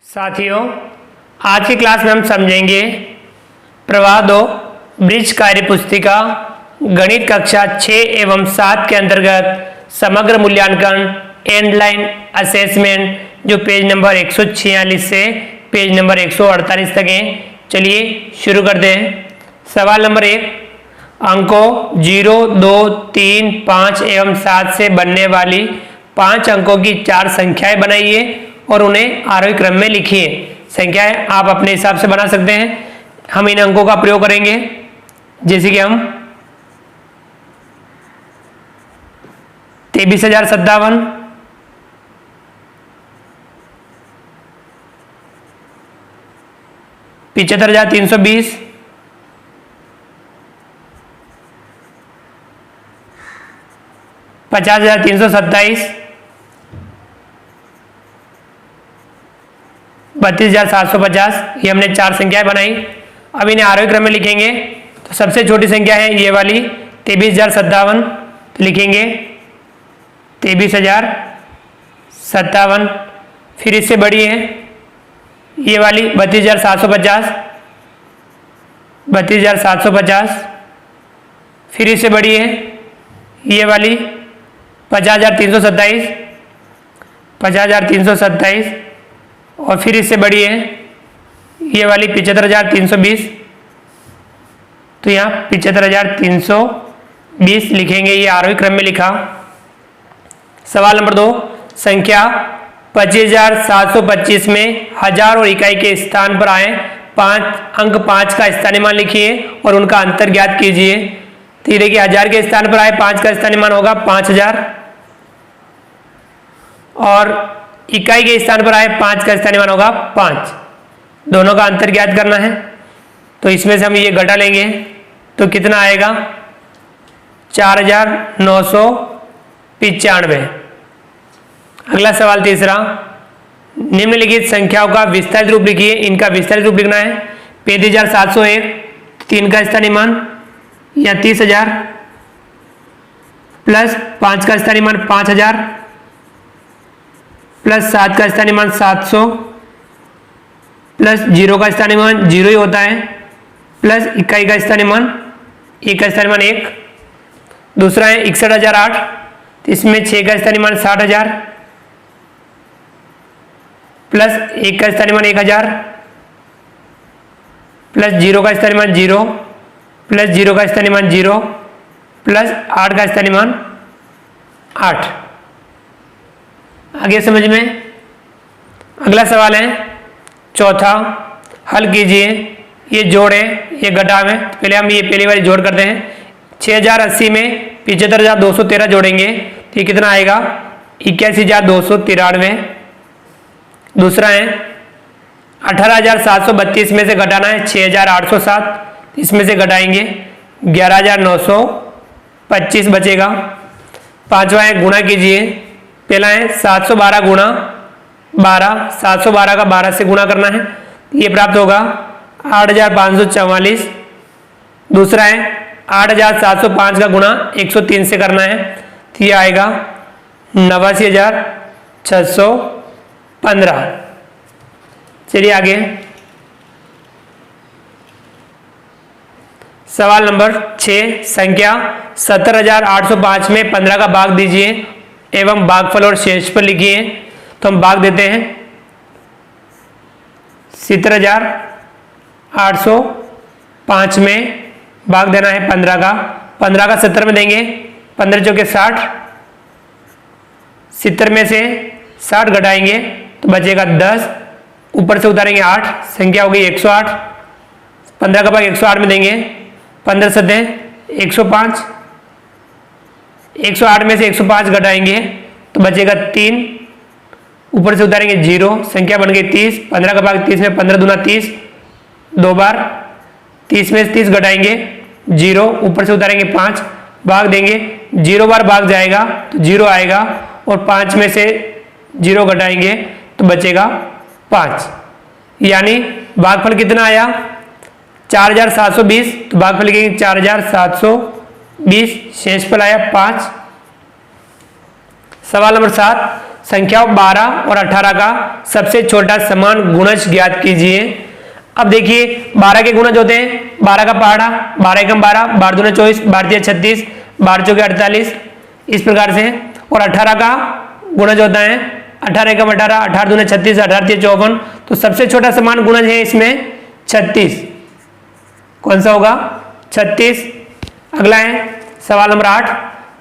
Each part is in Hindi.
साथियों, आज की क्लास में हम समझेंगे प्रवाह 2 ब्रिज कार्य पुस्तिका गणित कक्षा 6 एवं 7 के अंतर्गत समग्र मूल्यांकन एंड लाइन असेसमेंट जो पेज नंबर 146 से पेज नंबर 148 तक है। चलिए शुरू करते हैं। सवाल नंबर 1, अंकों 0, 2, 3, 5 एवं 7 से बनने वाली 5 अंकों की 4 संख्याएं बनाइए और उन्हें आरोही क्रम में लिखिए। संख्याएं आप अपने हिसाब से बना सकते हैं। हम इन अंकों का प्रयोग करेंगे, जैसे कि हम 23,057, 75,320, 50,327, 32,750, ये हमने 4 संख्याएं बनाई। अब इन्हें आरोही क्रम में लिखेंगे। तो सबसे छोटी संख्या है ये वाली 23,057, तो लिखेंगे 23,057। फिर इससे बड़ी है ये वाली 32,750, 32,750। फिर इससे बड़ी है ये वाली 50,327, 50,327। और फिर इससे बड़ी है ये वाली 75,320, तो यहाँ 75,320 लिखेंगे। ये आरोही क्रम में लिखा। सवाल नंबर 2, संख्या 25,725 में हजार और इकाई के स्थान पर आए 5 अंक 5 का स्थानीय मान लिखिए और उनका अंतर ज्ञात कीजिए। तो ये देखिए, हजार के स्थान पर आए 5 का स्थानीय मान होगा 5,000 और इकाई के स्थान पर आए 5 का स्थानीय मान होगा 5। दोनों का अंतर ज्ञात करना है। तो इसमें से हम ये घटा लेंगे तो कितना आएगा 4,995। अगला सवाल तीसरा, निम्नलिखित संख्याओं का विस्तारित रूप लिखिए। इनका विस्तारित रूप लिखना है। 35,701, 3 का स्थानीय मान या 30,000 प्लस 5 का स्थानीय मान 5,000 प्लस 7 का स्थानीय मान 700 प्लस 0 का स्थानीय मान 0 ही होता है प्लस इकाई का स्थानीय मान 1 का स्थानीय मान 1। दूसरा है 61,008, तो इसमें 6 का स्थानीय मान 60,000 प्लस 1 का स्थानीय मान 1,000 प्लस 0 का स्थानीय मान 0 प्लस 0 का स्थानीय मान 0 प्लस 8 का स्थानीय मान 8। आगे समझ में। अगला सवाल है चौथा, हल कीजिए। ये जोड़ है, ये घटाव है। पहले हम ये पहली वाली जोड़ करते हैं। 6,080 में 75,213 जोड़ेंगे तो ये कितना आएगा 81,293। दूसरा है 18,732 में से घटाना है 6,807, इसमें से घटाएंगे 11,925 बचेगा। पांचवा है गुणा कीजिए। पहला है 712 गुणा 12, 712 का 12 से गुणा करना है, ये प्राप्त होगा 8,544। दूसरा है 8,705 का गुणा 103 से करना है, तो ये आएगा 89,615। चलिए आगे। सवाल नंबर 6, संख्या 70,805 में 15 का भाग दीजिए एवं भागफल और शेषफल लिखिए। तो हम भाग देते हैं। 70,805 में भाग देना है 15 का। 15 का 70 में देंगे, 15 चौके 60, 70 में से 60 घटाएंगे तो बचेगा 10, ऊपर से उतारेंगे 8, संख्या होगी 108। 15 का भाग 108 में देंगे, 15 सत्ते 105, 108 में से 105 घटाएंगे तो बचेगा 3, ऊपर से उतारेंगे 0, संख्या बन गई 30। 15 का भाग 30 में 15 दूना 30, 2 बार 30 में से 30 घटाएंगे 0, ऊपर से उतारेंगे 5, भाग देंगे 0 बार भाग जाएगा तो 0 आएगा और 5 में से 0 घटाएंगे तो बचेगा 5। यानी भागफल कितना आया 4,720, तो भागफल लिखेंगे 4,720, शेषफल आया 5। सवाल नंबर 7, संख्याओं 12 और 18 का सबसे छोटा समान गुणज ज्ञात कीजिए। अब देखिए 12 के गुणज होते हैं 12 का पहाड़ा 12 एकम 12 12 दूने 24 12 36 12 चौके 48 इस प्रकार से। और 18 का गुणज होता है 18 एकम 18 18 दूने 36 18 तीय 54। तो सबसे छोटा समान गुणज है इसमें 36। कौन सा होगा 36। अगला है सवाल नंबर 8,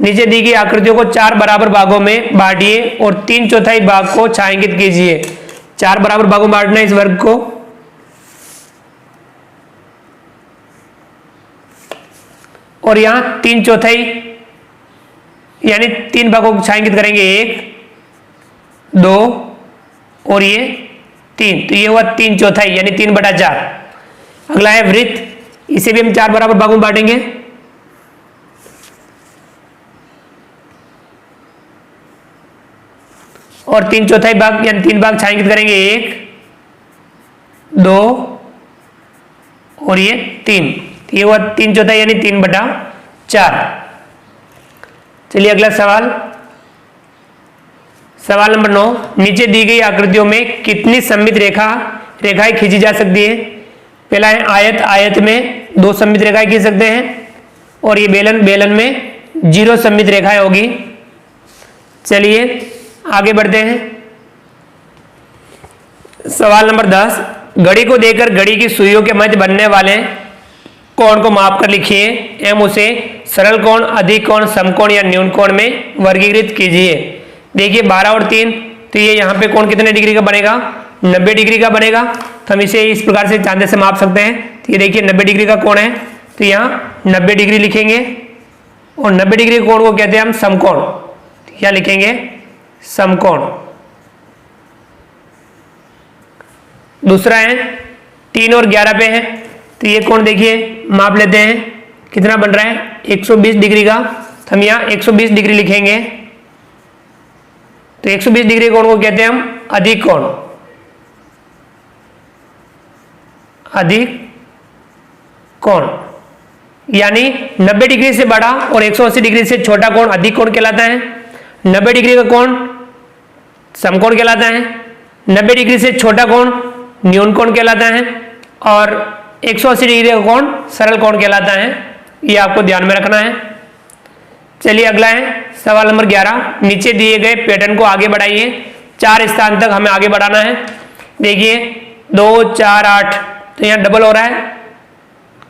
नीचे दी गई आकृतियों को 4 बराबर भागों में बांटिए और 3/4 भाग को छायांकित कीजिए। 4 बराबर भागों में बांटना है इस वर्ग को। और यहां 3/4 यानी 3 भागों को छायांकित करेंगे 1 2 और ये 3, तो ये हुआ 3/4 यानी 3/4। अगला है वृत्त, इसे भी हम 4 बराबर भागों में बांटेंगे। और 3/4 भाग यानी 3 भाग छायांकित करेंगे 1 2 और ये 3, ये हुआ 3/4 यानी 3/4। चलिए अगला सवाल, सवाल नंबर 9, नीचे दी गई आकृतियों में कितनी सममित रेखाएं खींची जा सकती है। पहला है आयत, आयत में 2 सममित रेखाएं खींच सकते हैं। और ये बेलन, बेलन में 0 सममित रेखाएं होगी। चलिए आगे बढ़ते हैं। सवाल नंबर 10, घड़ी को देकर घड़ी की सुइयों के मध्य बनने वाले कोण को माप कर लिखिए एवं उसे सरल कोण, अधिक कोण, समकोण या न्यून कोण में वर्गीकृत कीजिए। देखिए 12 और 3, तो ये यहाँ पे कोण कितने डिग्री का बनेगा 90 डिग्री का बनेगा। तो हम इसे इस प्रकार से चांदे से माप सकते हैं। तो ये देखिए 90 डिग्री का कोण है, तो यहाँ 90 डिग्री लिखेंगे। और 90 डिग्री कोण को कहते हैं हम समकोण, क्या लिखेंगे समकोण। दूसरा है 3 और 11 पे है, तो ये कोण देखिए माप लेते हैं कितना बन रहा है 120 डिग्री का। तो हम यहाँ 120 डिग्री लिखेंगे। तो 120 डिग्री कोण को कहते हैं हम अधिक कोण, अधिक कोण। यानी 90 डिग्री से बड़ा और 180 डिग्री से छोटा कोण अधिक कोण कहलाता है। 90 डिग्री का कोण समकोण कहलाता है। 90 डिग्री से छोटा कोण न्यून कोण कहलाता है। और 180 डिग्री का कोण सरल कोण कहलाता है। ये आपको ध्यान में रखना है। चलिए अगला है सवाल नंबर 11, नीचे दिए गए पैटर्न को आगे बढ़ाइए। 4 स्थान तक हमें आगे बढ़ाना है। देखिए 2 4 8, तो यहाँ डबल हो रहा है।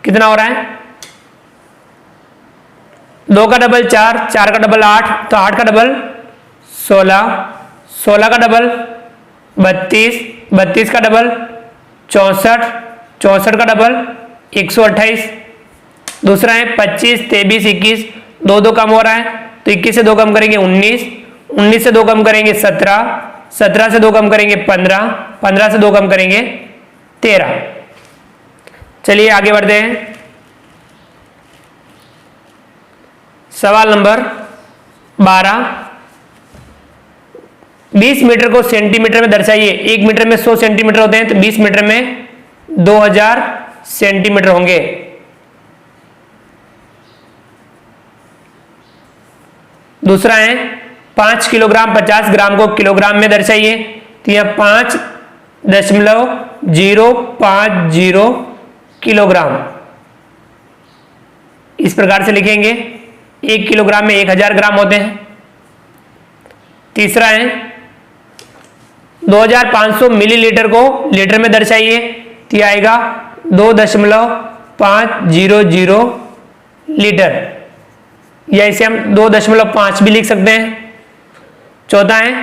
कितना हो रहा है 2 का डबल 4, 4 का डबल 8, तो 8 का डबल 16, 16 का डबल 32, 32 का डबल 64, 64 का डबल 128। दूसरा है 25 23 21, 2 2 कम हो रहा है, तो 21 से 2 कम करेंगे 19, 19 से 2 कम करेंगे 17, 17 से 2 कम करेंगे 15, 15 से 2 कम करेंगे 13। चलिए आगे बढ़ते हैं। सवाल नंबर 12, 20 मीटर को सेंटीमीटर में दर्शाइए। 1 मीटर में 100 सेंटीमीटर होते हैं, तो 20 मीटर में 2000 सेंटीमीटर होंगे। दूसरा है 5 किलोग्राम 50 ग्राम को किलोग्राम में दर्शाइए। तो यह 5.050 किलोग्राम इस प्रकार से लिखेंगे। 1 किलोग्राम में 1000 ग्राम होते हैं। तीसरा है 2500 मिलीलीटर को लीटर में दर्शाइए। तो आएगा 2.500 लीटर, या इसे हम 2.5 भी लिख सकते हैं। चौथा है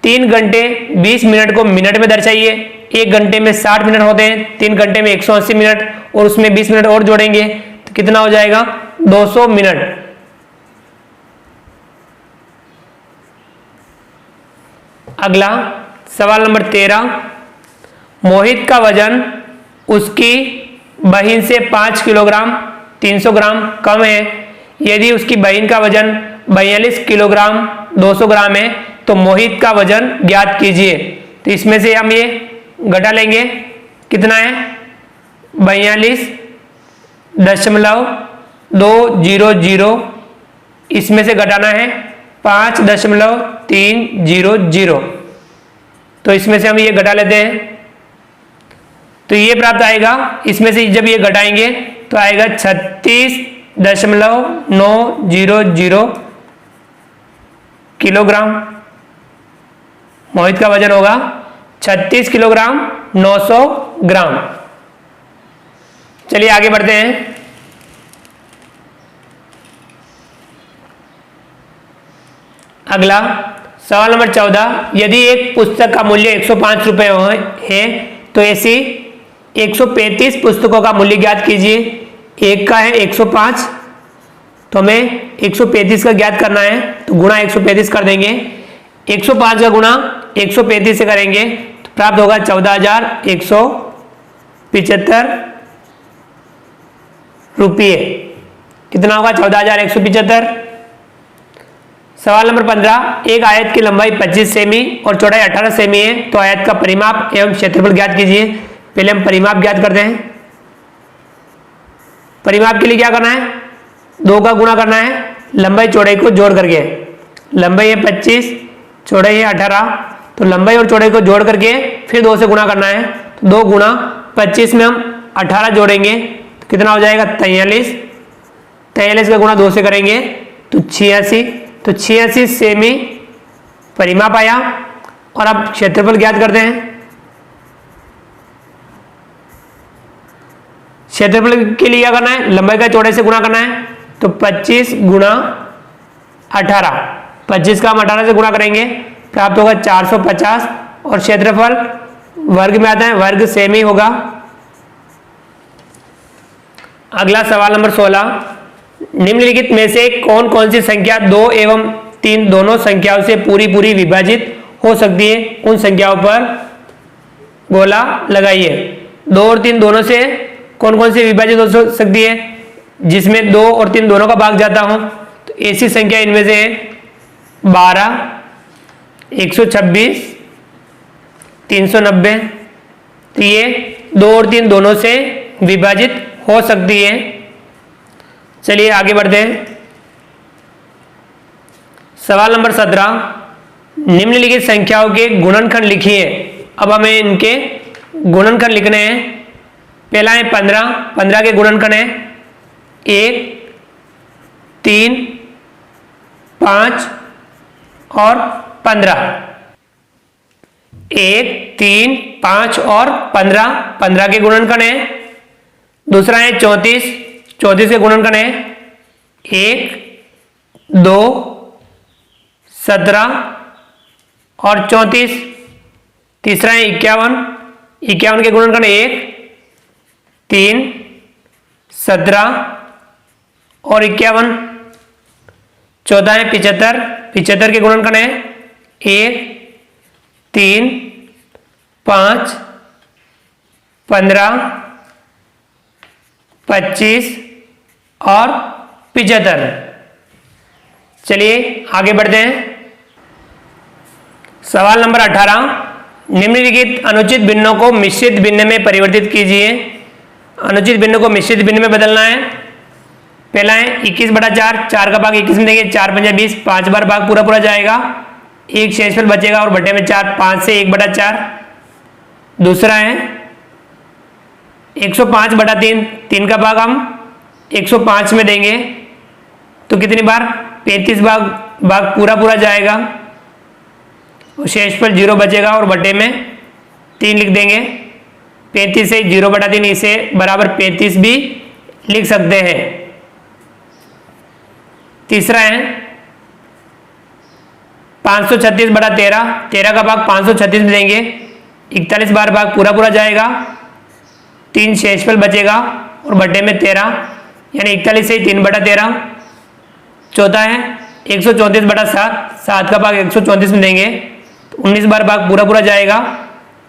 3 घंटे 20 मिनट को मिनट में दर्शाइए। 1 घंटे में 60 मिनट होते हैं, 3 घंटे में 180 मिनट, और उसमें 20 मिनट और जोड़ेंगे तो कितना हो जाएगा 200 मिनट। अगला सवाल नंबर 13, मोहित का वजन उसकी बहन से 5 किलोग्राम 300 ग्राम कम है। यदि उसकी बहन का वजन 42 किलोग्राम 200 ग्राम है तो मोहित का वजन ज्ञात कीजिए। तो इसमें से हम ये घटा लेंगे, कितना है 42.200, इसमें से घटाना है 5.300। तो इसमें से हम ये घटा लेते हैं, तो ये प्राप्त आएगा। इसमें से जब ये घटाएंगे तो आएगा 36.900 किलोग्राम। मोहित का वजन होगा 36 किलोग्राम 900 ग्राम। चलिए आगे बढ़ते हैं। अगला सवाल नंबर 14, यदि एक पुस्तक का मूल्य 105 रुपये है तो ऐसी 135 पुस्तकों का मूल्य ज्ञात कीजिए। एक का है 105, तो हमें 135 का ज्ञात करना है, तो गुणा 135 कर देंगे। 105 का गुणा 135 से करेंगे तो प्राप्त होगा 14,175 रुपये। कितना होगा? 14,175। सवाल नंबर 15, एक आयत की लंबाई 25 सेमी और चौड़ाई 18 सेमी है, तो आयत का परिमाप एवं क्षेत्रफल ज्ञात कीजिए। पहले हम परिमाप ज्ञात करते हैं। परिमाप के लिए क्या करना है? 2 का गुणा करना है लंबाई चौड़ाई को जोड़ करके। लंबाई है 25, चौड़ाई है 18, तो लंबाई और चौड़ाई को जोड़ करके फिर 2 से गुणा करना है। तो 2 गुणा 25 में हम 18 जोड़ेंगे तो कितना हो जाएगा? 43। 43 का गुणा 2 से करेंगे तो 86। तो 86 सेमी परिमाप आया। और अब क्षेत्रफल ज्ञात करते हैं। क्षेत्रफल के लिए क्या करना है? लंबाई का चौड़ाई से गुणा करना है, तो 25 गुणा 18, 25 का हम 18 से गुणा करेंगे, प्राप्त होगा 450। और क्षेत्रफल वर्ग में आता है, वर्ग सेमी होगा। अगला सवाल नंबर 16, निम्नलिखित में से कौन कौन सी संख्या 2 एवं 3 दोनों संख्याओं से पूरी पूरी विभाजित हो सकती है? उन संख्याओं पर गोला लगाइए। 2 और 3 दोनों से कौन कौन सी विभाजित हो सकती है? जिसमें 2 और 3 दोनों का भाग जाता हो, तो ऐसी संख्या इनमें से 12, 126, 390। तो ये 2 और 3 दोनों से विभाजित हो सकती है। चलिए आगे बढ़ते हैं। सवाल नंबर 17, निम्नलिखित संख्याओं के गुणनखंड लिखिए। अब हमें इनके गुणनखंड लिखने हैं। पहला है 15, 15 के गुणनखंड है 1, 3, 5 और 15। 1, 3, 5 और 15, 15 के गुणनखंड है। दूसरा है 34, 34 के गुणनखंड है 1, 2, 17 और 34। तीसरा है 51, 51 के गुणनखंड 1, 3, 17 और 51। चौथा है 75, 75 के गुणनखंड है 1, 3, 5, 15, 25 और 75। चलिए आगे बढ़ते हैं। सवाल नंबर 18, निम्नलिखित अनुचित भिन्नों को मिश्रित भिन्न में परिवर्तित कीजिए। अनुचित भिन्न को मिश्रित भिन्न में बदलना है। पहला है 21/4, 4 का भाग 21 में देंगे, 4 पंजा 20, 5 बार भाग पूरा पूरा जाएगा, एक शेषफल बचेगा और बटे में 4, 5 से 1/4। दूसरा है 105/3, 3 का भाग हम 105 में देंगे तो कितनी बार? 35 भाग पूरा पूरा जाएगा, शेषफल 0 बचेगा और बटे में 3 लिख देंगे। 35 से 0/3, इसे बराबर 35 भी लिख सकते हैं। तीसरा है 536/13, 13 का भाग 536 में देंगे, 41 बार भाग पूरा पूरा जाएगा, 3 शेषफल बचेगा और बटे में 13, यानी 41 से 3/13। चौथा है 134/7, 7 का भाग 134 में देंगे तो 19 बार भाग पूरा पूरा जाएगा,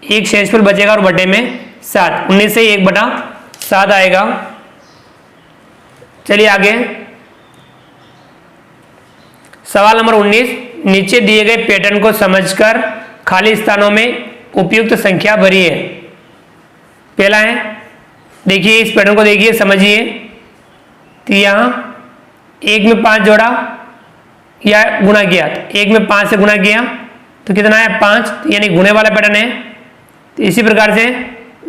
एक शेषफल बचेगा और बटे में 7, 19 से 1/7 आएगा। चलिए आगे। सवाल नंबर 19, नीचे दिए गए पैटर्न को समझकर खाली स्थानों में उपयुक्त संख्या भरिए। पहला है, देखिए इस पैटर्न को देखिए, समझिए। तो यहाँ 1 में 5 जोड़ा, या गुणा किया, तो 1 में 5 से गुणा किया तो कितना है 5, यानी गुणे वाला पैटर्न है। तो इसी प्रकार से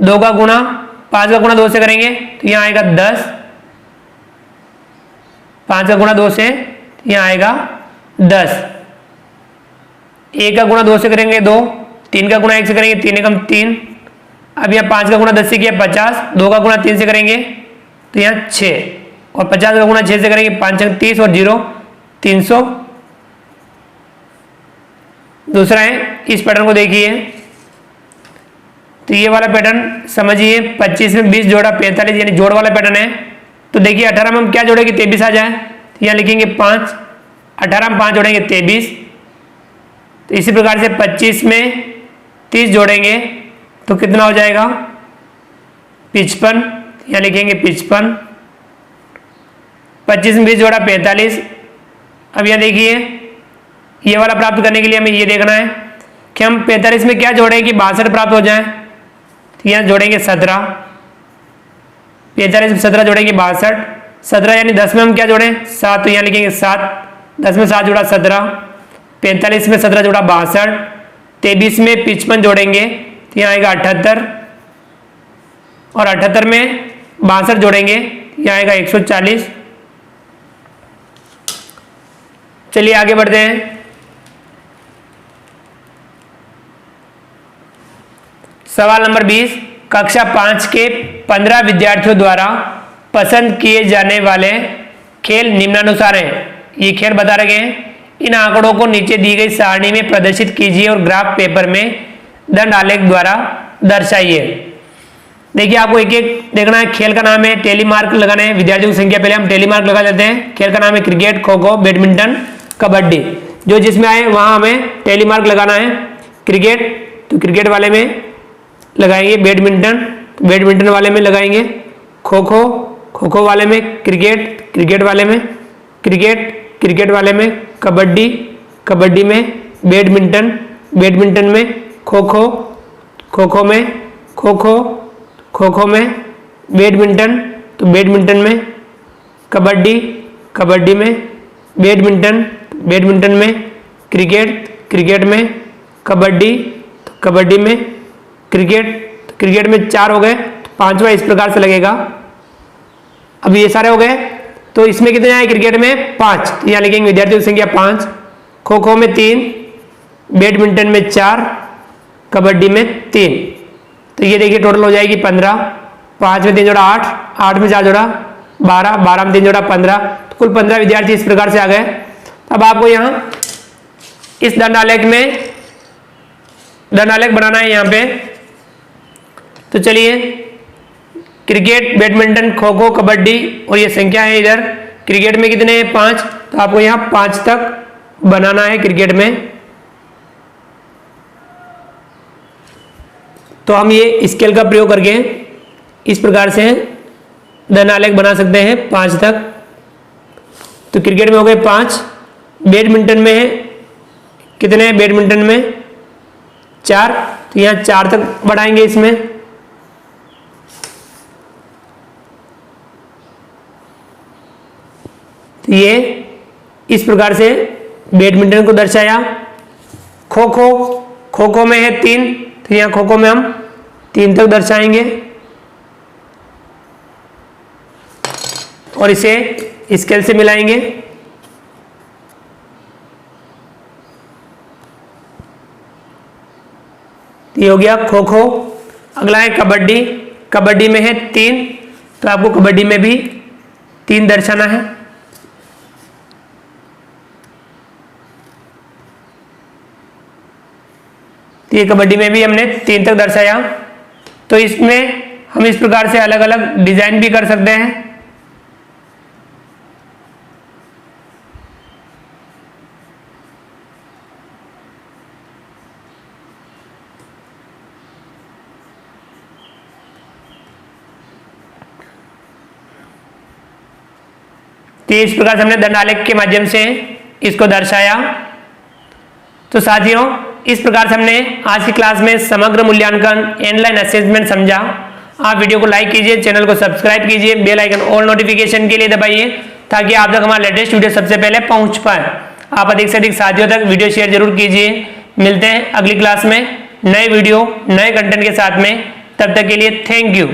2 का गुणा 5 का गुणा 2 से करेंगे तो यहाँ आएगा 10, 5 का गुणा 2 से यहाँ आएगा 10, 1 का गुणा 2 से करेंगे 2, 3 का गुणा 1 से करेंगे 3 एकम 3, अब यहाँ 5 का गुणा 10 से किया 50, 2 का गुणा 3 से करेंगे तो यहाँ 6, और 50 का गुणा 6 से करेंगे 5 30 और 0 300। दूसरा है, इस पैटर्न को देखिए, तो ये वाला पैटर्न समझिए, 25 में 20 जोड़ा 45 यानी जोड़ वाला पैटर्न है। तो देखिए 18 में हम क्या जोड़ेंगे 23 आ जाए, तो यहाँ लिखेंगे 5, 18 में 5 जोड़ेंगे 23। तो इसी प्रकार से 25 में 30 जोड़ेंगे तो कितना हो जाएगा 55, यहाँ लिखेंगे 55। 25 में 20 जोड़ा 45। अब यहाँ देखिए ये वाला प्राप्त करने के लिए हमें ये देखना है कि हम 45 में क्या जोड़ें कि 62 प्राप्त हो जाए, तो यहाँ जोड़ेंगे 17, 45 में 17 जोड़ेंगे 62, 17 यानी 10 में हम क्या जोड़ें 7, तो यहाँ लिखेंगे 7, 10 में 7 जोड़ा 17, 45 में 17 जोड़ा 62, 23 में 55 जोड़ेंगे तो यहाँ आएगा 78, और 78 में 62 जोड़ेंगे यहाँ आएगा 140। चलिए आगे बढ़ते हैं। सवाल नंबर 20, कक्षा 5 के 15 विद्यार्थियों द्वारा पसंद किए जाने वाले खेल निम्नानुसार हैं। ये खेल बता रखे हैं, इन आंकड़ों को नीचे दी गई सारणी में प्रदर्शित कीजिए और ग्राफ पेपर में दंड आलेख द्वारा दर्शाइए। देखिए आपको एक एक देखना है। खेल का नाम है, टेली मार्क लगाना है, विद्यार्थियों की संख्या पहले हम टेली मार्क लगा लेते हैं। खेल का नाम है क्रिकेट, खो खो, बैडमिंटन, कबड्डी, जो जिसमें आए वहां हमें टेली मार्क लगाना है। क्रिकेट तो क्रिकेट वाले में लगाएंगे, बैडमिंटन बैडमिंटन वाले में लगाएंगे, खो खो खो खो वाले में, क्रिकेट क्रिकेट वाले में, क्रिकेट क्रिकेट वाले में, कबड्डी कबड्डी में, बैडमिंटन बैडमिंटन में, खो खो खो खो में, खो खो खो खो में, बैडमिंटन तो बैडमिंटन में, कबड्डी कबड्डी में, बैडमिंटन बैडमिंटन में, क्रिकेट क्रिकेट में, कबड्डी तो कबड्डी में, क्रिकेट तो क्रिकेट में 4 हो गए, तो 5वां इस प्रकार से लगेगा। अब ये सारे हो गए, तो इसमें कितने आए क्रिकेट में 5, तो यहाँ लिखेंगे विद्यार्थियों की संख्या 5, खो खो में 3, बैडमिंटन में 4, कबड्डी में 3, तो ये देखिए टोटल हो जाएगी 15, 5 में 3 जोड़ा 8, 8 में 4 जोड़ा 12, 12 में 3 जोड़ा 15, तो कुल 15 विद्यार्थी इस प्रकार से आ गए। अब आपको यहाँ इस दंड आलेख में दंड आलेख बनाना है यहाँ पे। तो चलिए क्रिकेट बैडमिंटन खो खो कबड्डी और ये संख्या है इधर, क्रिकेट में कितने हैं 5, तो आपको यहाँ 5 तक बनाना है क्रिकेट में। तो हम ये स्केल का प्रयोग करके इस प्रकार से दंड आलेख बना सकते हैं 5 तक। तो क्रिकेट में हो गए 5, बैडमिंटन में है कितने हैं, बैडमिंटन में 4, तो यहाँ 4 तक बढ़ाएंगे इसमें। तो ये इस प्रकार से बैडमिंटन को दर्शाया। खो खो खो खो में है 3, तो यहाँ खो खो में हम 3 तक दर्शाएंगे और इसे स्केल से मिलाएंगे। ये हो गया खो खो। अगला है कबड्डी, कबड्डी में है 3, तो आपको कबड्डी में भी 3 दर्शाना है। तो ये कबड्डी में भी हमने 3 तक दर्शाया। तो इसमें हम इस प्रकार से अलग अलग डिजाइन भी कर सकते हैं। तो इस प्रकार से हमने दंड आलेख के माध्यम से इसको दर्शाया। तो साथियों इस प्रकार से हमने आज की क्लास में समग्र मूल्यांकन ऑनलाइन असेसमेंट समझा। आप वीडियो को लाइक कीजिए, चैनल को सब्सक्राइब कीजिए, बेल आइकन ऑल नोटिफिकेशन के लिए दबाइए ताकि आप तक हमारा लेटेस्ट वीडियो सबसे पहले पहुंच पाए। आप अधिक से अधिक साथियों तक वीडियो शेयर जरूर कीजिए। मिलते हैं अगली क्लास में नए वीडियो नए कंटेंट के साथ में, तब तक के लिए थैंक यू।